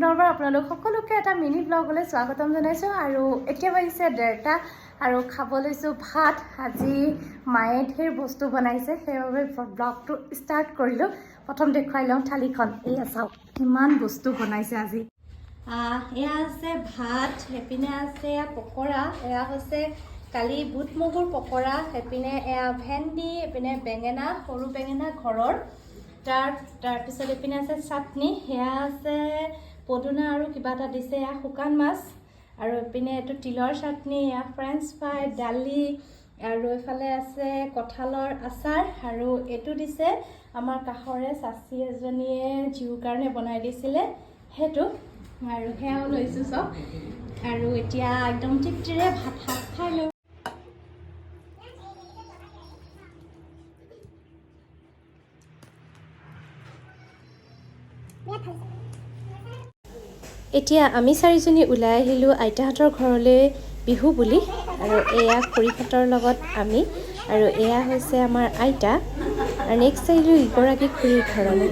পুনৰবাৰ আপোনালোক সকলোকে এটা মিনি ব্লগলৈ স্বাগতম জনাইছোঁ আৰু এতিয়া বাজিছে 1:30 আৰু খাব লৈছোঁ ভাত। আজি মায়ে ঢেৰ বস্তু বনাইছে, সেইবাবে ব্লগটো ষ্টাৰ্ট কৰিলোঁ। প্ৰথম দেখুৱাই লওঁ থালিখন। এয়া চাওক কিমান বস্তু বনাইছে আজি। এয়া আছে ভাত, সেইপিনে আছে এয়া পকৰা, এয়া হৈছে কালি বুট মগুৰ পকৰা, সেইপিনে এয়া ভেন্দি, এইপিনে বেঙেনা, সৰু বেঙেনা ঘৰৰ, তাৰপিছত এইপিনে আছে চাটনি, সেয়া আছে পদুনা আৰু কিবা এটা দিছে, এয়া শুকান মাছ, আৰু এইপিনে এইটো তিলৰ চাটনি, এয়া ফ্ৰেঞ্চ ফ্ৰাই, দালি, আৰু এইফালে আছে কঁঠালৰ আচাৰ, আৰু এইটো দিছে আমাৰ কাষৰে চাচি এজনীয়ে জীউৰ কাৰণে বনাই দিছিলে সেইটো, আৰু সেয়াও লৈছোঁ চব। আৰু এতিয়া একদম তৃপ্তিৰে ভাত সাজ খাই লওঁ। এতিয়া আমি চাৰিজনী ওলাই আহিলোঁ আইতাহঁতৰ ঘৰলৈ বিহু বুলি, আৰু এয়া খুৰীহঁতৰ লগত আমি, আৰু এয়া হৈছে আমাৰ আইতা, আৰু নেক্সট আহিলোঁ ইগৰাকী খুৰীৰ ঘৰলৈ।